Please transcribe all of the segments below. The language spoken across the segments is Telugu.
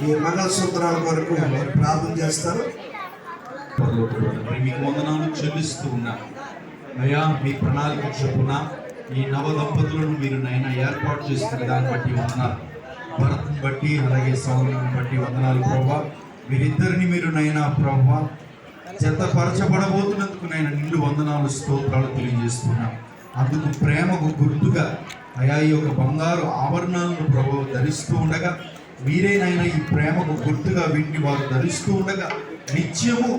ఈ మంగళసూత్రాల కొరకు మీరు ప్రార్థన చేస్తారు. మీకు వందనాలు చెల్లిస్తూ ఉన్నా అయ్యా. మీ ప్రణాళిక చొప్పున ఈ నవ దంపతులను మీరు నైనా ఏర్పాటు చేస్తున్న దాన్ని బట్టి వందనాలు. భరత్ని బట్టి అలాగే సౌలను బట్టి వందనాలు ప్రభా. మీరిద్దరిని మీరు నైనా ప్రభా జతపరచబడబోతున్నందుకు నైనా నిండు వందనాలు స్తోత్రాలు తెలియజేస్తున్నా. అందుకు ప్రేమకు గుర్తుగా అయా ఈ యొక్క బంగారు ఆభరణాలను ప్రభు ధరిస్తూ ఉండగా మీరేనైనా ఈ ప్రేమకు గుర్తుగా వీటిని వారు ధరిస్తూ ఉండగా నిత్యము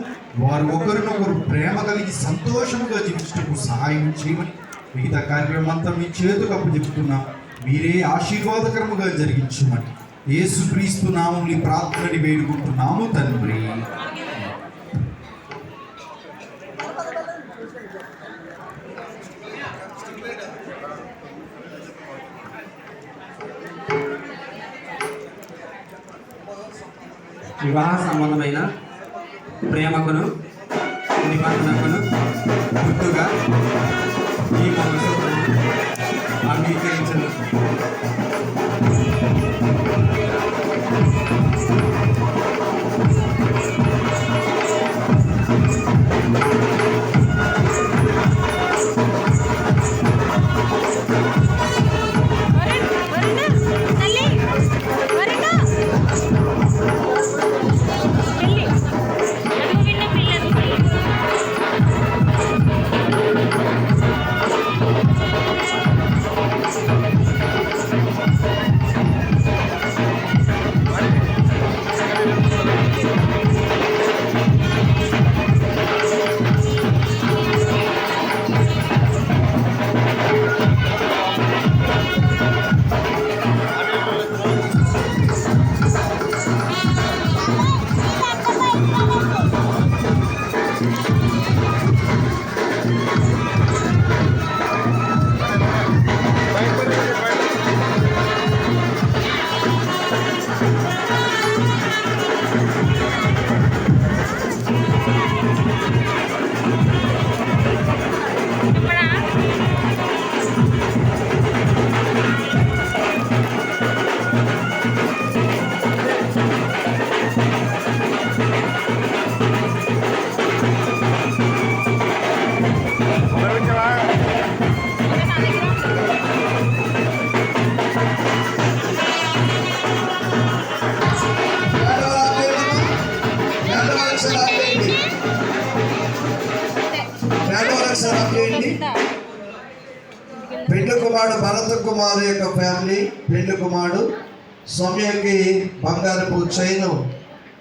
వారు ఒకరినొకరు ప్రేమ కలిగి సంతోషముగా జీవించటకు సహాయం చేయమని మిగతా కార్యక్రమం అంతా మీ చేతుకు అప్పచెప్తున్నా. మీరే ఆశీర్వాదకరముగా జరిగించమని యేసుక్రీస్తు నామముని ప్రార్థనని వేడుకుంటున్నాము తండ్రి. వివాహ సంబంధమైన ప్రేమకును నిబంధనకును గుర్తుగా ఈ మంగళసూత్రము అంగీకరించను. పెండ్లి కుమారుడు భరత కుమారు యొక్క ఫ్యామిలీ పెండ్లి కుమారుడు సౌమ్యకి బంగారపు చైన్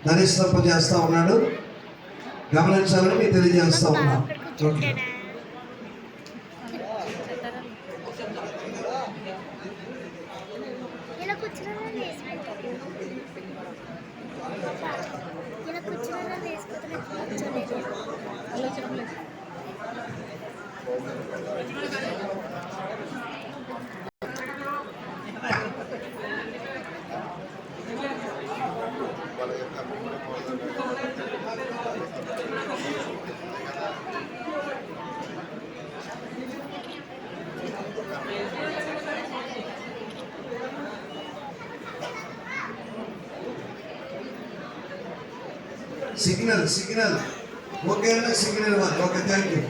ధరిస్తూ ఉన్నాడు. గమనించాలని మీకు తెలియజేస్తా ఉన్నా. ఓకే. సిగ్నల్ ఓకే అన్న సిగ్నల్ ఓకే. Thank you.